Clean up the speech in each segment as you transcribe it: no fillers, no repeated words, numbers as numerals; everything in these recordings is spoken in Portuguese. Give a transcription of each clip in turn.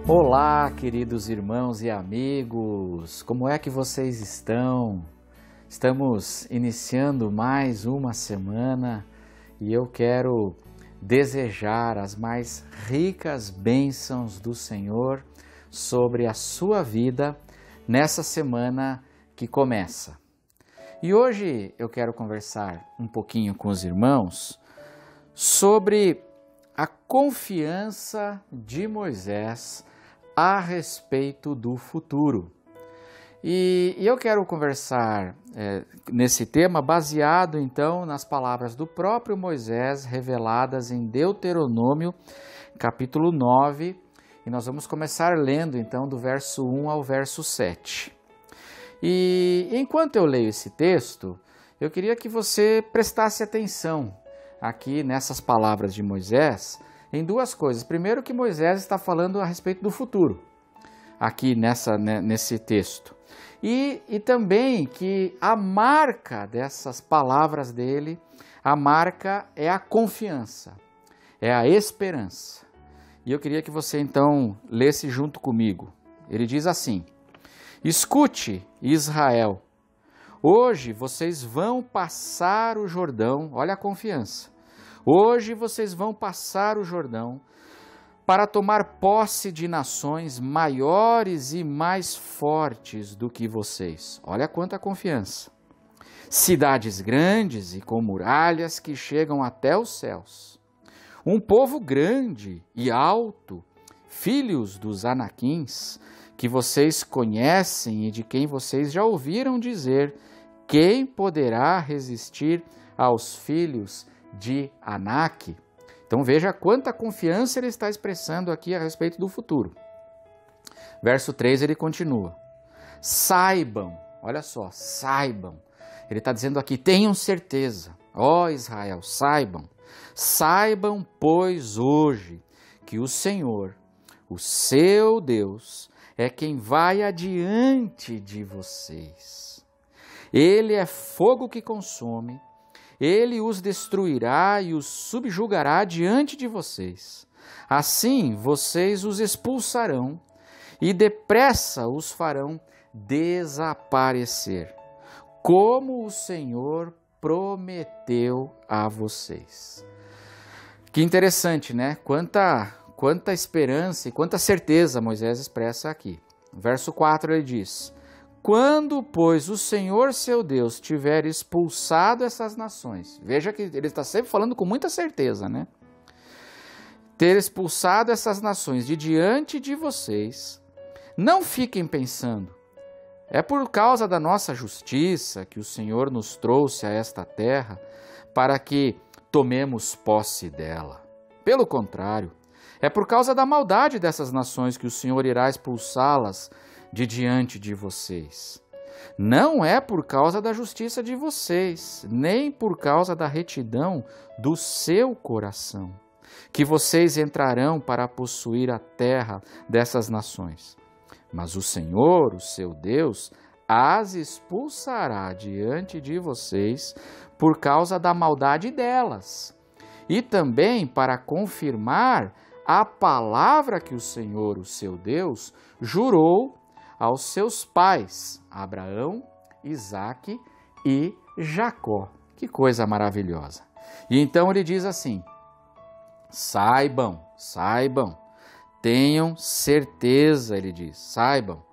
Olá, queridos irmãos e amigos, como é que vocês estão? Estamos iniciando mais uma semana e eu quero desejar as mais ricas bênçãos do Senhor sobre a sua vida nessa semana que começa. E hoje eu quero conversar um pouquinho com os irmãos sobre a confiança de Moisés a respeito do futuro. E eu quero conversar nesse tema baseado então nas palavras do próprio Moisés reveladas em Deuteronômio capítulo 9, e nós vamos começar lendo então do verso 1 ao verso 7. E enquanto eu leio esse texto, eu queria que você prestasse atenção aqui nessas palavras de Moisés, em duas coisas. Primeiro, que Moisés está falando a respeito do futuro, aqui nesse texto. E também que a marca dessas palavras dele, a marca é a confiança, é a esperança. E eu queria que você então lesse junto comigo. Ele diz assim: escute, Israel, hoje vocês vão passar o Jordão, olha a confiança. Hoje vocês vão passar o Jordão para tomar posse de nações maiores e mais fortes do que vocês. Olha quanta confiança. Cidades grandes e com muralhas que chegam até os céus. Um povo grande e alto, filhos dos Anaquins, que vocês conhecem e de quem vocês já ouviram dizer: quem poderá resistir aos filhos de Anak? Então veja quanta confiança ele está expressando aqui a respeito do futuro. Verso 3 ele continua: saibam, olha só, saibam. Ele está dizendo aqui, tenham certeza, ó Israel, saibam, pois hoje que o Senhor, o seu Deus, é quem vai adiante de vocês. Ele é fogo que consome. Ele os destruirá e os subjugará diante de vocês. Assim vocês os expulsarão e depressa os farão desaparecer, como o Senhor prometeu a vocês. Que interessante, né? Quanta esperança e quanta certeza Moisés expressa aqui. Verso 4 ele diz: quando, pois, o Senhor seu Deus tiver expulsado essas nações, veja que ele está sempre falando com muita certeza, né? Ter expulsado essas nações de diante de vocês, não fiquem pensando, é por causa da nossa justiça que o Senhor nos trouxe a esta terra para que tomemos posse dela. Pelo contrário, é por causa da maldade dessas nações que o Senhor irá expulsá-las de diante de vocês. Não é por causa da justiça de vocês, nem por causa da retidão do seu coração, que vocês entrarão para possuir a terra dessas nações. Mas o Senhor, o seu Deus, as expulsará diante de vocês por causa da maldade delas, e também para confirmar a palavra que o Senhor, o seu Deus, jurou aos seus pais, Abraão, Isaque e Jacó. Que coisa maravilhosa! E então ele diz assim: saibam, tenham certeza, ele diz, saibam,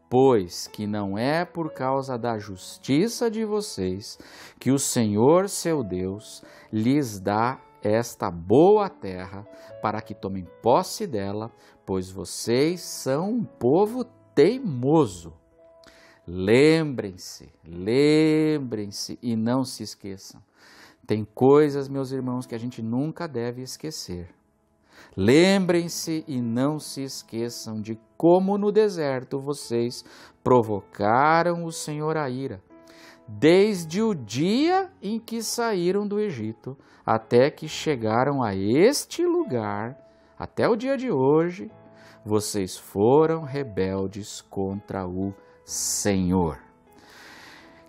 pois que não é por causa da justiça de vocês que o Senhor, seu Deus, lhes dá esta boa terra para que tomem posse dela, pois vocês são um povo teimoso. Lembrem-se e não se esqueçam. Tem coisas, meus irmãos, que a gente nunca deve esquecer. Lembrem-se e não se esqueçam de como no deserto vocês provocaram o Senhor a ira, desde o dia em que saíram do Egito até que chegaram a este lugar, até o dia de hoje, vocês foram rebeldes contra o Senhor.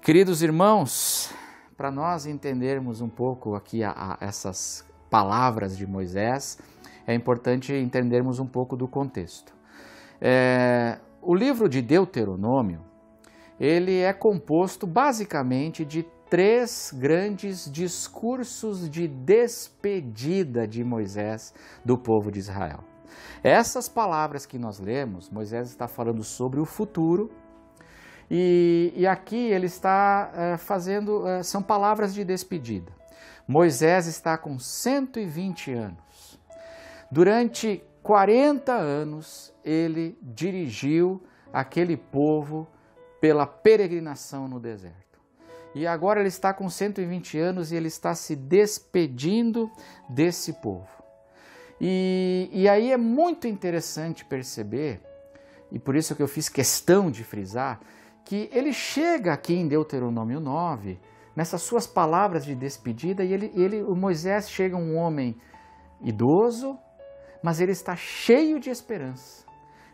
Queridos irmãos, para nós entendermos um pouco aqui essas palavras de Moisés, é importante entendermos um pouco do contexto. O livro de Deuteronômio, ele é composto basicamente de 3 grandes discursos de despedida de Moisés do povo de Israel. Essas palavras que nós lemos, Moisés está falando sobre o futuro, e aqui ele está são palavras de despedida. Moisés está com 120 anos. Durante 40 anos ele dirigiu aquele povo pela peregrinação no deserto. E agora ele está com 120 anos e ele está se despedindo desse povo. E aí é muito interessante perceber, e por isso que eu fiz questão de frisar, que ele chega aqui em Deuteronômio 9, nessas suas palavras de despedida, e o Moisés chega um homem idoso, mas ele está cheio de esperança,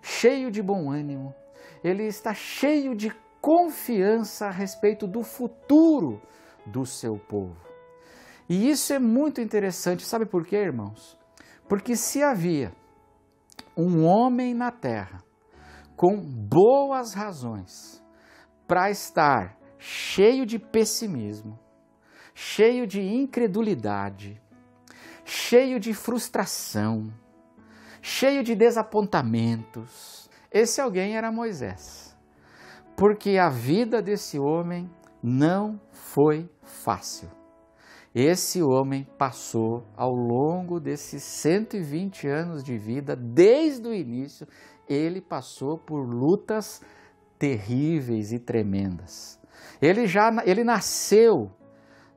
cheio de bom ânimo, ele está cheio de confiança a respeito do futuro do seu povo. E isso é muito interessante, sabe por quê, irmãos? Porque se havia um homem na terra com boas razões para estar cheio de pessimismo, cheio de incredulidade, cheio de frustração, cheio de desapontamentos, esse alguém era Moisés. Porque a vida desse homem não foi fácil. Esse homem passou ao longo desses 120 anos de vida, desde o início, ele passou por lutas terríveis e tremendas. Ele nasceu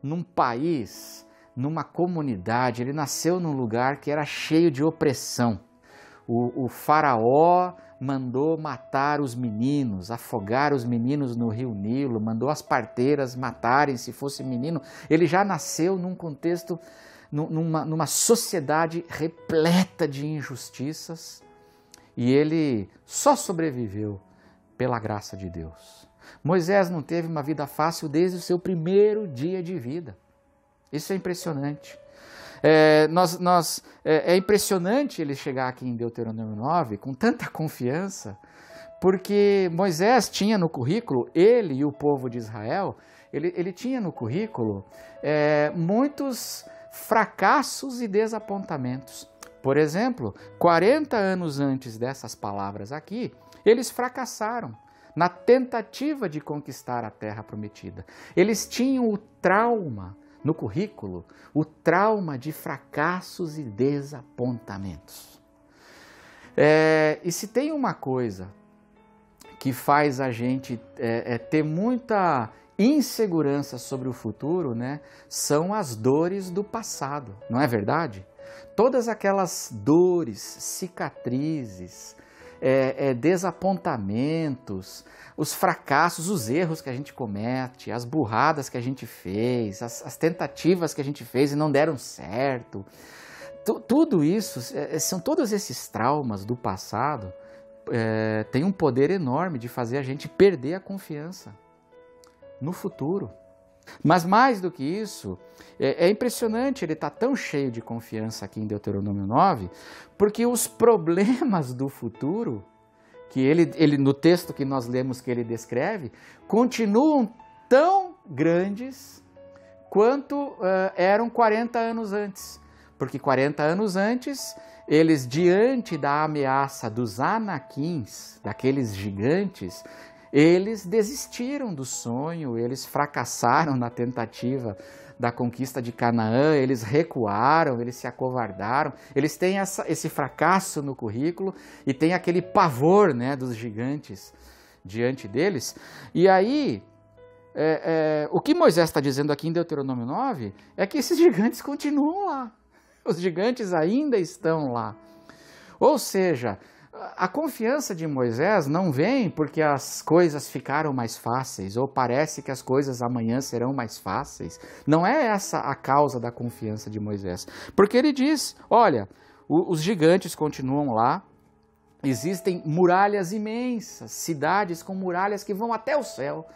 num país, numa comunidade, ele nasceu num lugar que era cheio de opressão. O faraó mandou matar os meninos, afogar os meninos no rio Nilo, mandou as parteiras matarem se fosse menino. Ele já nasceu num contexto, numa sociedade repleta de injustiças, e ele só sobreviveu pela graça de Deus. Moisés não teve uma vida fácil desde o seu primeiro dia de vida. Isso é impressionante. É impressionante ele chegar aqui em Deuteronômio 9 com tanta confiança, porque Moisés tinha no currículo, ele e o povo de Israel, ele tinha no currículo muitos fracassos e desapontamentos. Por exemplo, 40 anos antes dessas palavras aqui, eles fracassaram na tentativa de conquistar a terra prometida. Eles tinham o trauma no currículo, o trauma de fracassos e desapontamentos. E se tem uma coisa que faz a gente ter muita insegurança sobre o futuro, né, são as dores do passado, não é verdade? Todas aquelas dores, cicatrizes, desapontamentos, os fracassos, os erros que a gente comete, as burradas que a gente fez, as tentativas que a gente fez e não deram certo, tudo isso, são todos esses traumas do passado, tem um poder enorme de fazer a gente perder a confiança no futuro. Mas mais do que isso, é impressionante, ele está tão cheio de confiança aqui em Deuteronômio 9, porque os problemas do futuro, que ele no texto que nós lemos que ele descreve, continuam tão grandes quanto eram 40 anos antes. Porque 40 anos antes, eles, diante da ameaça dos anaquins, daqueles gigantes, eles desistiram do sonho, eles fracassaram na tentativa da conquista de Canaã, eles recuaram, eles se acovardaram, eles têm esse fracasso no currículo e tem aquele pavor, né, dos gigantes diante deles. E aí, o que Moisés está dizendo aqui em Deuteronômio 9 é que esses gigantes continuam lá, os gigantes ainda estão lá. Ou seja, a confiança de Moisés não vem porque as coisas ficaram mais fáceis ou parece que as coisas amanhã serão mais fáceis. Não é essa a causa da confiança de Moisés. Porque ele diz, olha, os gigantes continuam lá, existem muralhas imensas, cidades com muralhas que vão até o céu.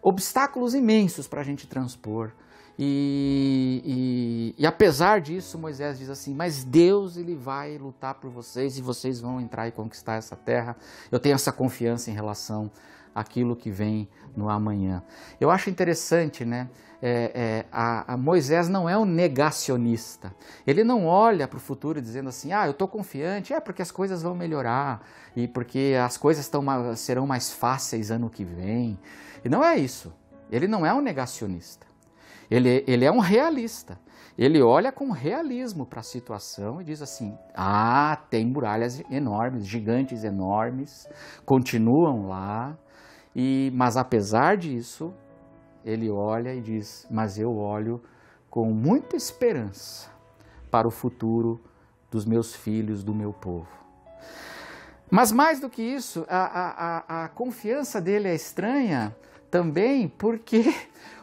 obstáculos imensos para a gente transpor. E apesar disso, Moisés diz assim, mas Deus ele vai lutar por vocês e vocês vão entrar e conquistar essa terra. Eu tenho essa confiança em relação àquilo que vem no amanhã. Eu acho interessante, né? Moisés não é um negacionista. Ele não olha para o futuro dizendo assim, eu estou confiante, porque as coisas vão melhorar e porque as coisas serão mais fáceis ano que vem. E não é isso. Ele não é um negacionista. Ele é um realista. Ele olha com realismo para a situação e diz assim, tem muralhas enormes, gigantes enormes, continuam lá, mas apesar disso, ele olha e diz, mas eu olho com muita esperança para o futuro dos meus filhos, do meu povo. Mas mais do que isso, a confiança dele é estranha também porque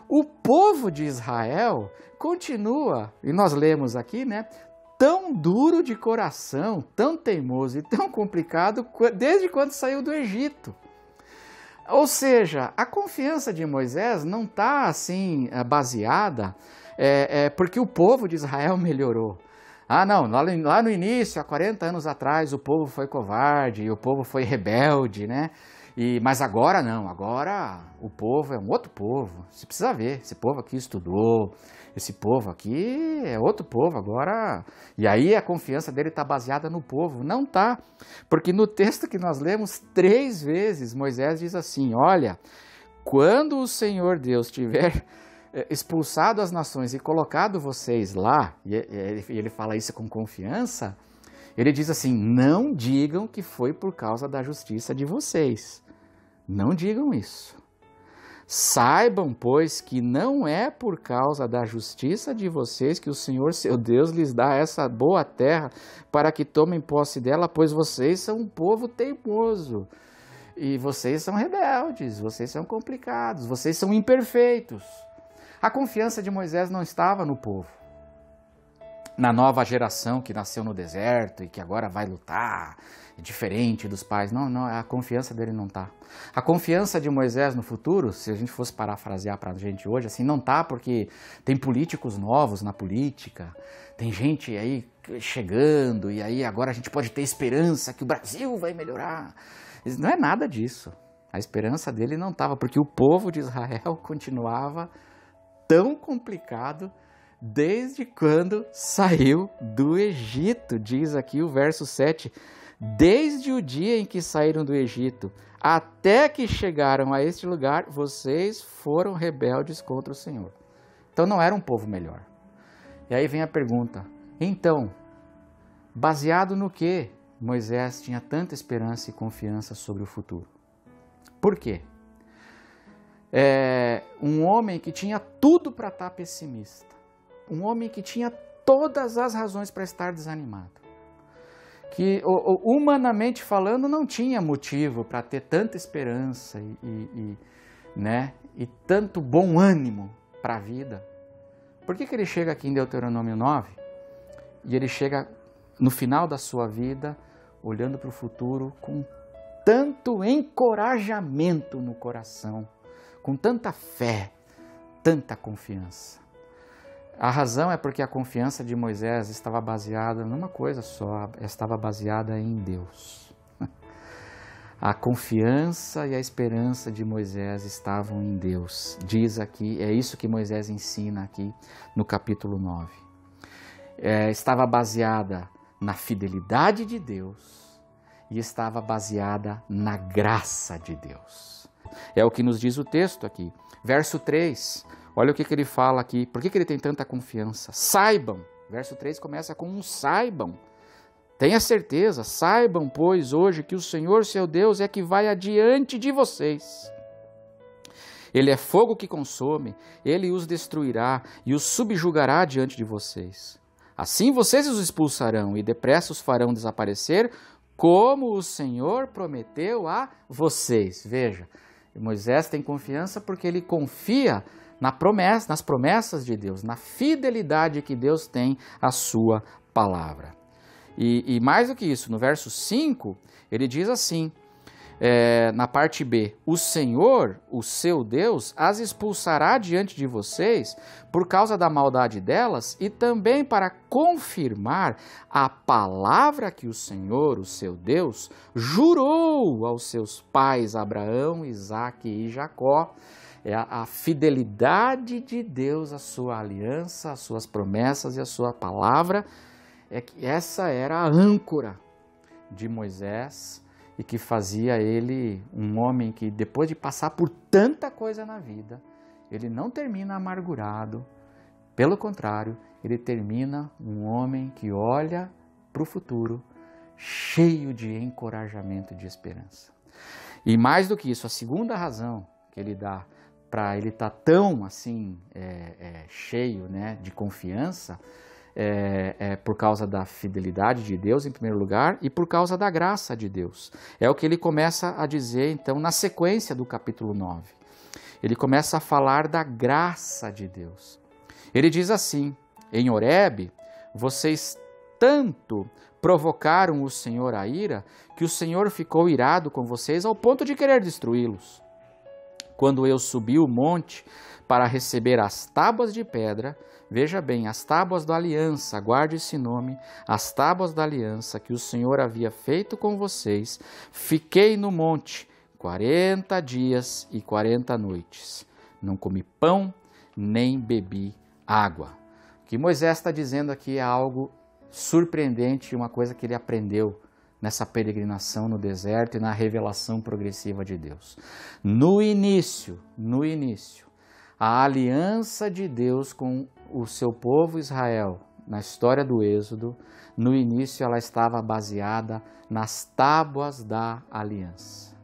o povo de Israel continua, e nós lemos aqui, né, tão duro de coração, tão teimoso e tão complicado desde quando saiu do Egito. Ou seja, a confiança de Moisés não está assim baseada porque o povo de Israel melhorou. Não, lá no início, há 40 anos atrás, o povo foi covarde, o povo foi rebelde, né? Mas agora não, agora o povo é um outro povo. Você precisa ver, esse povo aqui estudou, esse povo aqui é outro povo agora. E aí a confiança dele está baseada no povo. Não está, porque no texto que nós lemos 3 vezes, Moisés diz assim, olha, quando o Senhor Deus tiver expulsado as nações e colocado vocês lá, e ele fala isso com confiança, ele diz assim, não digam que foi por causa da justiça de vocês. Não digam isso. Saibam, pois, que não é por causa da justiça de vocês que o Senhor, seu Deus, lhes dá essa boa terra para que tomem posse dela, pois vocês são um povo teimoso. E vocês são rebeldes, vocês são complicados, vocês são imperfeitos. A confiança de Moisés não estava no povo, na nova geração que nasceu no deserto e que agora vai lutar, diferente dos pais. Não, a confiança dele não está. A confiança de Moisés no futuro, se a gente fosse parafrasear para a gente hoje, assim, não está porque tem políticos novos na política, tem gente aí chegando e aí agora a gente pode ter esperança que o Brasil vai melhorar. Não é nada disso. A esperança dele não estava, porque o povo de Israel continuava tão complicado desde quando saiu do Egito. Diz aqui o verso 7, desde o dia em que saíram do Egito até que chegaram a este lugar, vocês foram rebeldes contra o Senhor. Então não era um povo melhor. E aí vem a pergunta, então, baseado no que Moisés tinha tanta esperança e confiança sobre o futuro? Por quê? Um homem que tinha tudo para estar pessimista, um homem que tinha todas as razões para estar desanimado, que humanamente falando não tinha motivo para ter tanta esperança e tanto bom ânimo para a vida. Por que ele chega aqui em Deuteronômio 9 e ele chega no final da sua vida olhando para o futuro com tanto encorajamento no coração, com tanta fé, tanta confiança? A razão é porque a confiança de Moisés estava baseada numa coisa só, estava baseada em Deus. A confiança e a esperança de Moisés estavam em Deus. Diz aqui, é isso que Moisés ensina aqui no capítulo 9. Estava baseada na fidelidade de Deus e estava baseada na graça de Deus. É o que nos diz o texto aqui. Verso 3, olha o que ele fala aqui. Por que ele tem tanta confiança? Saibam. Verso 3 começa com um saibam. Tenha certeza, saibam, pois, hoje que o Senhor, seu Deus, é que vai adiante de vocês. Ele é fogo que consome, ele os destruirá e os subjugará diante de vocês. Assim vocês os expulsarão e depressa os farão desaparecer, como o Senhor prometeu a vocês. Veja, Moisés tem confiança porque ele confia nas promessas de Deus, na fidelidade que Deus tem à sua palavra. E mais do que isso, no verso 5, ele diz assim, na parte B, o Senhor, o seu Deus, as expulsará diante de vocês por causa da maldade delas e também para confirmar a palavra que o Senhor, o seu Deus, jurou aos seus pais Abraão, Isaque e Jacó. É a fidelidade de Deus, a sua aliança, as suas promessas e a sua palavra, é que essa era a âncora de Moisés e que fazia ele um homem que, depois de passar por tanta coisa na vida, ele não termina amargurado, pelo contrário, ele termina um homem que olha para o futuro cheio de encorajamento e de esperança. E mais do que isso, a segunda razão que ele dá para ele estar tão assim cheio, né, de confiança, por causa da fidelidade de Deus em primeiro lugar e por causa da graça de Deus. É o que ele começa a dizer então na sequência do capítulo 9. Ele começa a falar da graça de Deus. Ele diz assim: em Horebe, vocês tanto provocaram o Senhor à ira, que o Senhor ficou irado com vocês ao ponto de querer destruí-los. Quando eu subi o monte para receber as tábuas de pedra, veja bem, as tábuas da aliança, guarde esse nome, as tábuas da aliança que o Senhor havia feito com vocês, fiquei no monte 40 dias e 40 noites. Não comi pão, nem bebi água. O que Moisés está dizendo aqui é algo surpreendente, uma coisa que ele aprendeu nessa peregrinação no deserto e na revelação progressiva de Deus. No início, a aliança de Deus com o seu povo Israel, na história do Êxodo, no início ela estava baseada nas tábuas da aliança.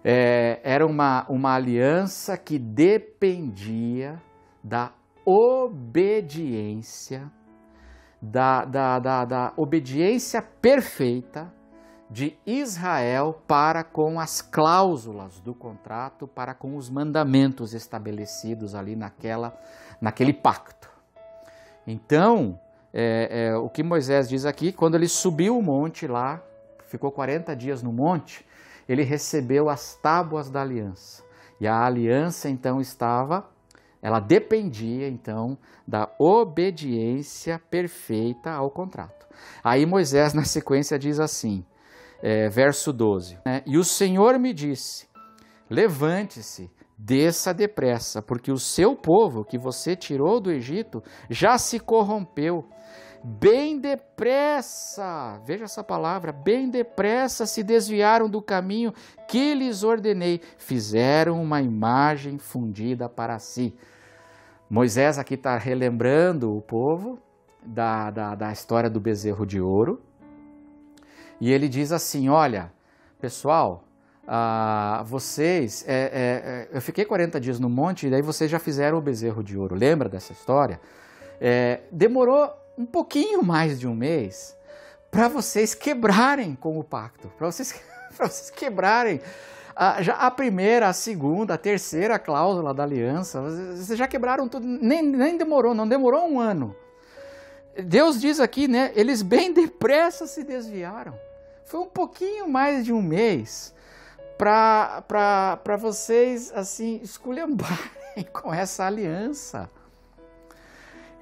Era uma aliança que dependia da obediência, da obediência perfeita de Israel para com as cláusulas do contrato, para com os mandamentos estabelecidos ali naquele pacto. Então, o que Moisés diz aqui, quando ele subiu o monte lá, ficou 40 dias no monte, ele recebeu as tábuas da aliança. E a aliança então ela dependia então da obediência perfeita ao contrato. Aí Moisés na sequência diz assim, verso 12, né? E o Senhor me disse, levante-se, desça depressa, porque o seu povo que você tirou do Egito já se corrompeu. Bem depressa, veja essa palavra, bem depressa se desviaram do caminho que lhes ordenei, fizeram uma imagem fundida para si. Moisés aqui está relembrando o povo da história do bezerro de ouro, e ele diz assim, olha, pessoal, vocês, eu fiquei 40 dias no monte, e daí vocês já fizeram o bezerro de ouro, lembra dessa história? Demorou um pouquinho mais de um mês para vocês quebrarem com o pacto, para vocês quebrarem já a primeira, a segunda, a terceira cláusula da aliança. Vocês já quebraram tudo, nem demorou, não demorou um ano. Deus diz aqui, né, eles bem depressa se desviaram. Foi um pouquinho mais de um mês para vocês assim esculhambarem com essa aliança.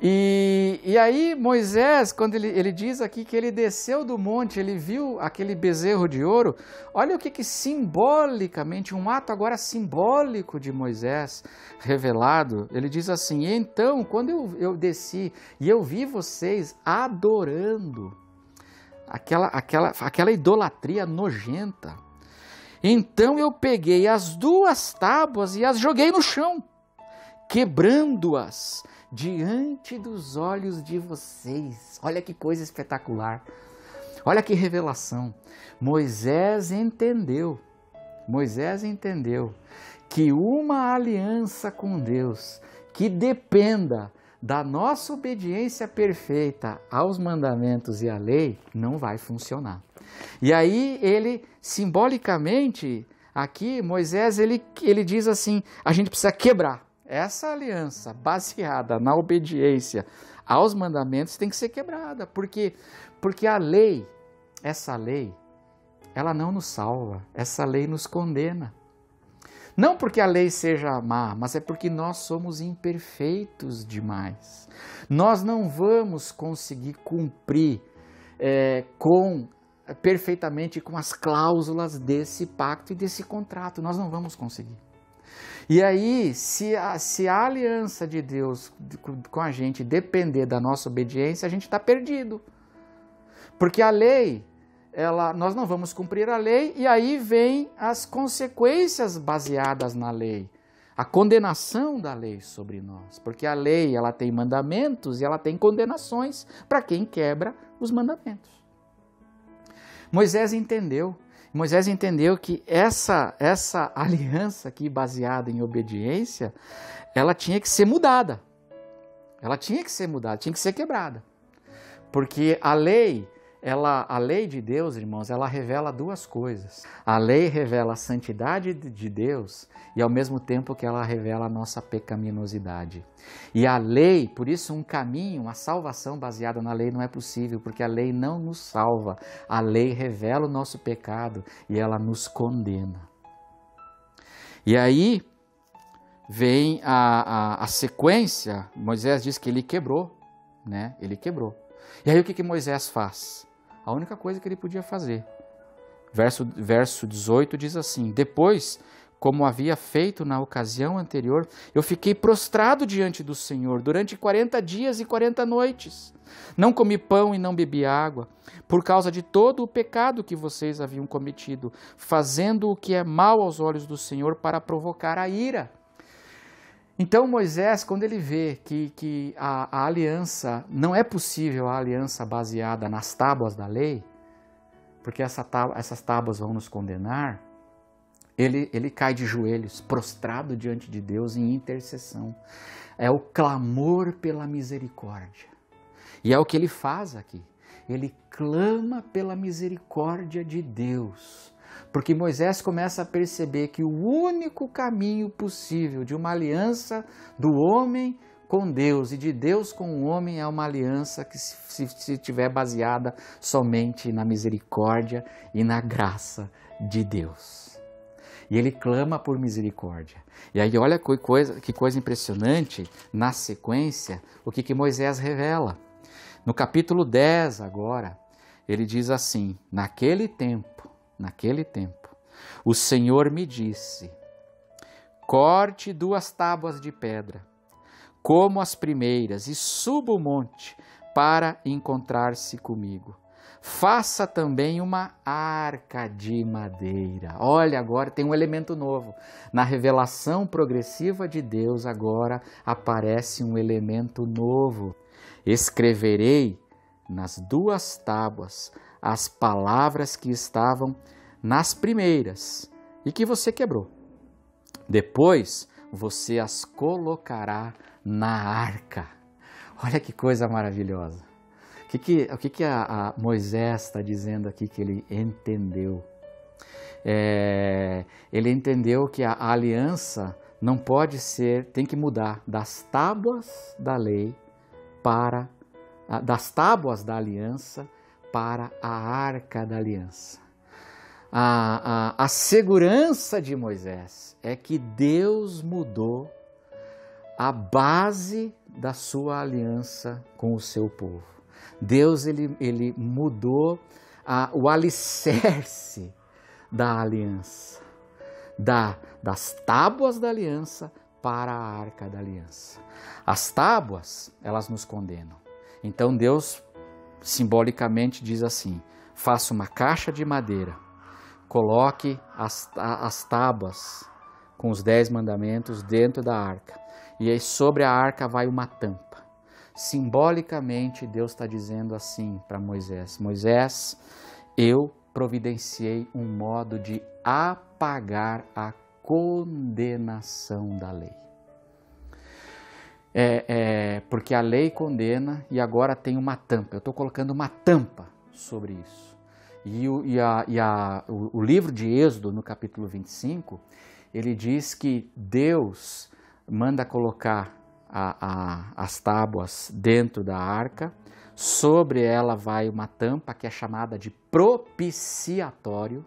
E aí Moisés, quando ele diz aqui que ele desceu do monte, ele viu aquele bezerro de ouro, olha o que simbolicamente, um ato agora simbólico de Moisés revelado, ele diz assim, então quando eu desci e eu vi vocês adorando aquela idolatria nojenta, então eu peguei as duas tábuas e as joguei no chão, quebrando-as diante dos olhos de vocês. Olha que coisa espetacular. Olha que revelação. Moisés entendeu que uma aliança com Deus que dependa da nossa obediência perfeita aos mandamentos e à lei não vai funcionar. E aí ele, simbolicamente, aqui Moisés, ele diz assim, a gente precisa quebrar. Essa aliança baseada na obediência aos mandamentos tem que ser quebrada, porque a lei, essa lei, ela não nos salva, essa lei nos condena. Não porque a lei seja má, mas é porque nós somos imperfeitos demais. Nós não vamos conseguir cumprir perfeitamente com as cláusulas desse pacto e desse contrato. Nós não vamos conseguir. E aí, se a aliança de Deus com a gente depender da nossa obediência, a gente está perdido. Porque a lei, nós não vamos cumprir a lei, e aí vem as consequências baseadas na lei. A condenação da lei sobre nós. Porque a lei, ela tem mandamentos e ela tem condenações para quem quebra os mandamentos. Moisés entendeu que essa aliança aqui, baseada em obediência, ela tinha que ser mudada. Ela tinha que ser mudada, tinha que ser quebrada. Porque a lei de Deus, irmãos, ela revela duas coisas. A lei revela a santidade de Deus e ao mesmo tempo que ela revela a nossa pecaminosidade. E a lei, por isso um caminho, uma salvação baseada na lei não é possível, porque a lei não nos salva. A lei revela o nosso pecado e ela nos condena. E aí vem a sequência. Moisés diz que ele quebrou, né? Ele quebrou. E aí o que Moisés faz? A única coisa que ele podia fazer. Verso 18 diz assim: depois, como havia feito na ocasião anterior, eu fiquei prostrado diante do Senhor durante 40 dias e 40 noites. Não comi pão e não bebi água, por causa de todo o pecado que vocês haviam cometido, fazendo o que é mal aos olhos do Senhor para provocar a ira. Então Moisés, quando ele vê que a aliança, não é possível a aliança baseada nas tábuas da lei, porque essas tábuas vão nos condenar, ele cai de joelhos, prostrado diante de Deus em intercessão. É o clamor pela misericórdia. E é o que ele faz aqui. Ele clama pela misericórdia de Deus. Porque Moisés começa a perceber que o único caminho possível de uma aliança do homem com Deus e de Deus com o homem é uma aliança que se estiver baseada somente na misericórdia e na graça de Deus. E ele clama por misericórdia. E aí olha que coisa impressionante, na sequência, o que Moisés revela. No capítulo 10 agora, ele diz assim: naquele tempo, o Senhor me disse: corte 2 tábuas de pedra, como as primeiras, e suba o monte para encontrar-se comigo. Faça também uma arca de madeira. Olha, agora tem um elemento novo. Na revelação progressiva de Deus, agora aparece um elemento novo. Escreverei nas 2 tábuas as palavras que estavam nas primeiras e que você quebrou. Depois você as colocará na arca. Olha que coisa maravilhosa. O que a Moisés está dizendo aqui que ele entendeu? Ele entendeu que a aliança não pode ser, tem que mudar das tábuas da lei das tábuas da aliança para a arca da aliança. A segurança de Moisés é que Deus mudou a base da sua aliança com o seu povo. Deus ele mudou o alicerce da aliança, das tábuas da aliança para a arca da aliança. As tábuas, elas nos condenam. Então Deus simbolicamente diz assim: faça uma caixa de madeira, coloque as tábuas com os 10 mandamentos dentro da arca, e aí sobre a arca vai uma tampa. Simbolicamente Deus está dizendo assim para Moisés: Moisés, eu providenciei um modo de apagar a condenação da lei. Porque a lei condena e agora tem uma tampa. Eu estou colocando uma tampa sobre isso. E o livro de Êxodo, no capítulo 25, ele diz que Deus manda colocar as tábuas dentro da arca, Sobre ela vai uma tampa que é chamada de propiciatório.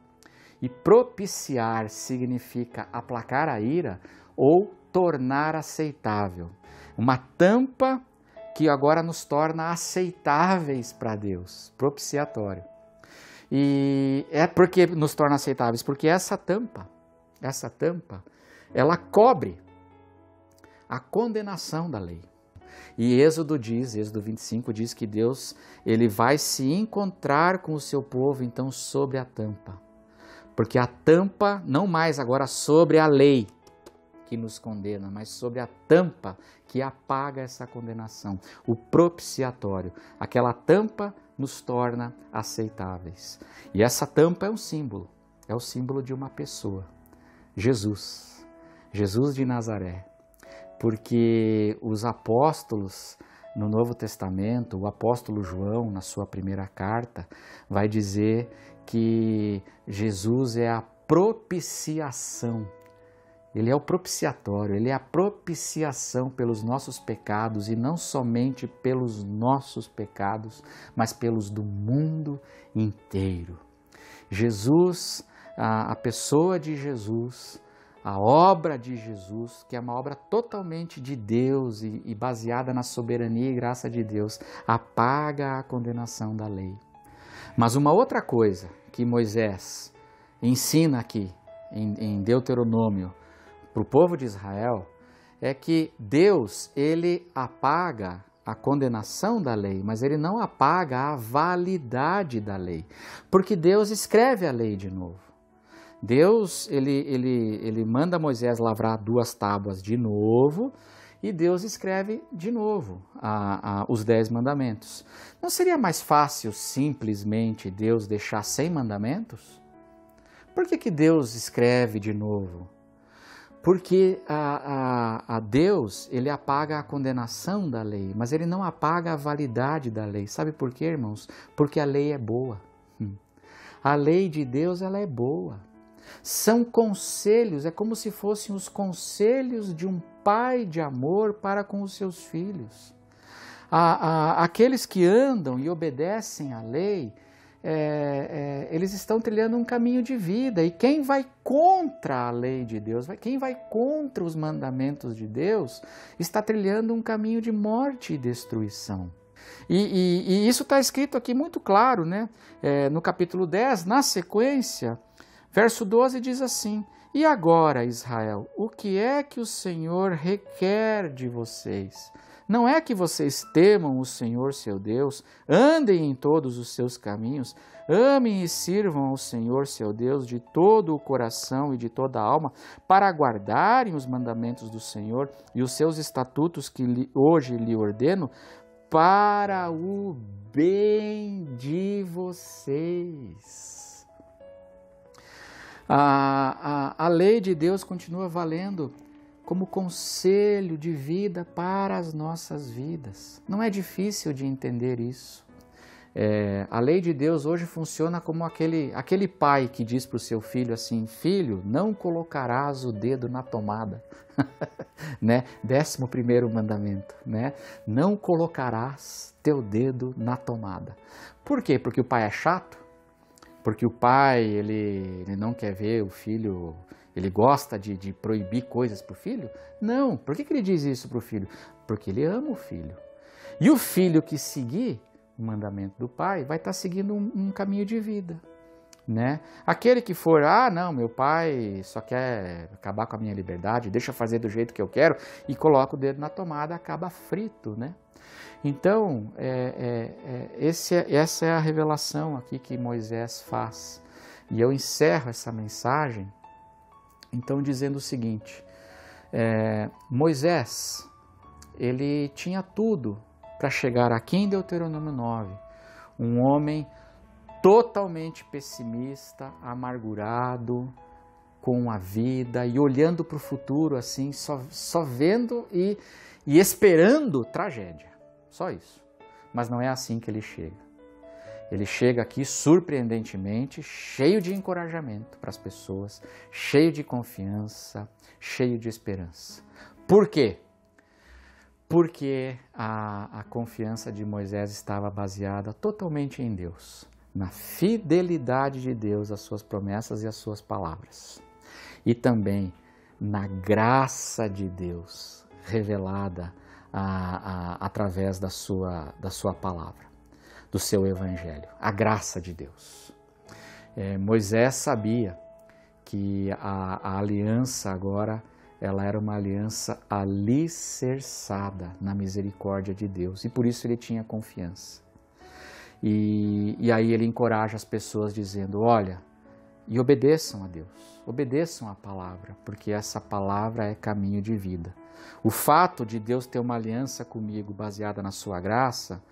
E propiciar significa aplacar a ira ou tornar aceitável. Uma tampa que agora nos torna aceitáveis para Deus, propiciatório. E é porque nos torna aceitáveis, porque essa tampa, ela cobre a condenação da lei. E Êxodo 25 diz que Deus ele vai se encontrar com o seu povo então sobre a tampa. Porque a tampa, não mais agora sobre a lei que nos condena, mas sobre a tampa que apaga essa condenação, o propiciatório. Aquela tampa nos torna aceitáveis. E essa tampa é um símbolo, é o símbolo de uma pessoa, Jesus, Jesus de Nazaré. Porque os apóstolos no Novo Testamento, o apóstolo João, na sua primeira carta, vai dizer que Jesus é a propiciação. Ele é o propiciatório, ele é a propiciação pelos nossos pecados, e não somente pelos nossos pecados, mas pelos do mundo inteiro. Jesus, a pessoa de Jesus, a obra de Jesus, que é uma obra totalmente de Deus e baseada na soberania e graça de Deus, apaga a condenação da lei. Mas uma outra coisa que Moisés ensina aqui em Deuteronômio para o povo de Israel é que Deus, ele apaga a condenação da lei, mas ele não apaga a validade da lei, porque Deus escreve a lei de novo. Deus, ele manda Moisés lavrar 2 tábuas de novo, e Deus escreve de novo os 10 mandamentos. Não seria mais fácil simplesmente Deus deixar 100 mandamentos? Por que Deus escreve de novo? Porque a Deus, ele apaga a condenação da lei, mas ele não apaga a validade da lei. Sabe por quê, irmãos? Porque a lei é boa. A lei de Deus, ela é boa. São conselhos, é como se fossem os conselhos de um pai de amor para com os seus filhos. Aqueles que andam e obedecem à lei, eles estão trilhando um caminho de vida, e quem vai contra a lei de Deus, quem vai contra os mandamentos de Deus, está trilhando um caminho de morte e destruição. E isso está escrito aqui muito claro, né? No capítulo 10, na sequência, verso 12 diz assim: E agora, Israel, o que é que o Senhor requer de vocês? Não é que vocês temam o Senhor seu Deus, andem em todos os seus caminhos, amem e sirvam ao Senhor seu Deus de todo o coração e de toda a alma, para guardarem os mandamentos do Senhor e os seus estatutos que hoje lhe ordeno, para o bem de vocês. A lei de Deus continua valendo como conselho de vida para as nossas vidas. Não é difícil de entender isso. A lei de Deus hoje funciona como aquele pai que diz para o seu filho assim: filho, não colocarás o dedo na tomada. Né? 11º mandamento, né? Não colocarás teu dedo na tomada. Por quê? Porque o pai é chato? Porque o pai ele não quer ver o filho, ele gosta de proibir coisas para o filho? Não. Por que ele diz isso para o filho? Porque ele ama o filho. E o filho que seguir o mandamento do pai vai estar seguindo um caminho de vida. Né? Aquele que for, não, meu pai só quer acabar com a minha liberdade, deixa eu fazer do jeito que eu quero, e coloca o dedo na tomada, acaba frito, né? Então, essa é a revelação aqui que Moisés faz. E eu encerro essa mensagem, então, dizendo o seguinte: Moisés, ele tinha tudo para chegar aqui em Deuteronômio 9, um homem totalmente pessimista, amargurado com a vida e olhando para o futuro assim, só vendo e esperando tragédia, só isso. Mas não é assim que ele chega. Ele chega aqui surpreendentemente, cheio de encorajamento para as pessoas, cheio de confiança, cheio de esperança. Por quê? porque a confiança de Moisés estava baseada totalmente em Deus, na fidelidade de Deus às suas promessas e às suas palavras, e também na graça de Deus revelada através da sua palavra, do seu evangelho, a graça de Deus. Moisés sabia que a aliança agora, ela era uma aliança alicerçada na misericórdia de Deus, e por isso ele tinha confiança. E aí ele encoraja as pessoas dizendo, olha, e obedeçam a Deus, obedeçam a palavra, porque essa palavra é caminho de vida. O fato de Deus ter uma aliança comigo baseada na sua graça,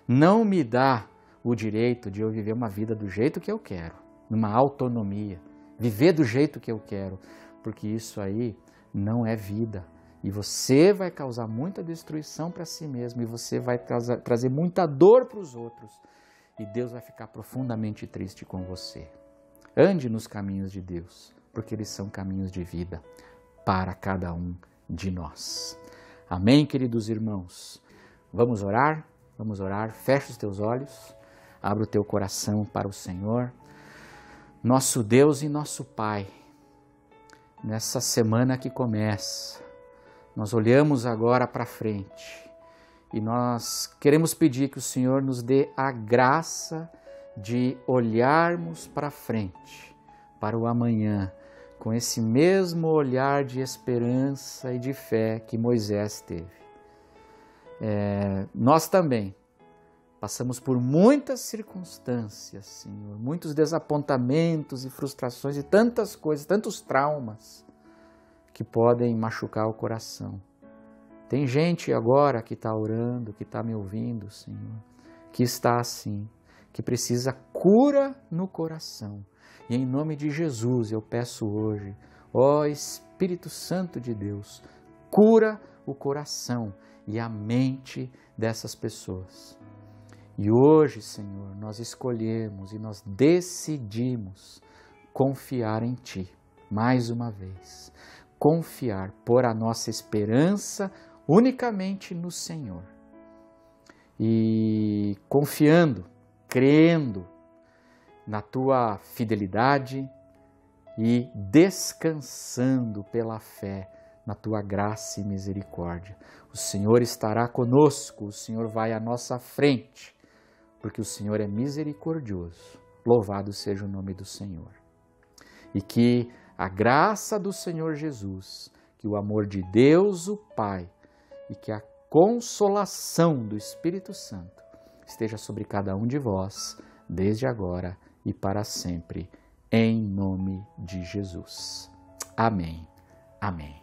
não me dá o direito de eu viver uma vida do jeito que eu quero, numa autonomia, viver do jeito que eu quero, porque isso aí não é vida. E você vai causar muita destruição para si mesmo, e você vai trazer muita dor para os outros, e Deus vai ficar profundamente triste com você. Ande nos caminhos de Deus, porque eles são caminhos de vida para cada um de nós. Amém, queridos irmãos? Vamos orar? Vamos orar. Fecha os teus olhos, abra o teu coração para o Senhor. Nosso Deus e nosso Pai, nessa semana que começa, nós olhamos agora para frente e nós queremos pedir que o Senhor nos dê a graça de olharmos para frente, para o amanhã, com esse mesmo olhar de esperança e de fé que Moisés teve. Nós também passamos por muitas circunstâncias, Senhor, muitos desapontamentos e frustrações e tantas coisas, tantos traumas que podem machucar o coração. Tem gente agora que está orando, que está me ouvindo, Senhor, que está assim, que precisa cura no coração. E em nome de Jesus eu peço hoje, ó Espírito Santo de Deus, cura o coração e a mente dessas pessoas. E hoje, Senhor, nós escolhemos e nós decidimos confiar em Ti, mais uma vez. Confiar, pôr a nossa esperança unicamente no Senhor. E confiando, crendo na Tua fidelidade e descansando pela fé na Tua graça e misericórdia. O Senhor estará conosco, o Senhor vai à nossa frente, porque o Senhor é misericordioso. Louvado seja o nome do Senhor. E que a graça do Senhor Jesus, que o amor de Deus, o Pai, e que a consolação do Espírito Santo esteja sobre cada um de vós, desde agora e para sempre, em nome de Jesus. Amém. Amém.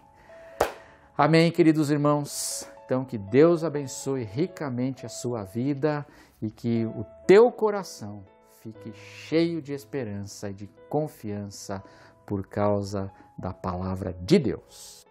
Amém, queridos irmãos. Então, que Deus abençoe ricamente a sua vida e que o teu coração fique cheio de esperança e de confiança por causa da palavra de Deus.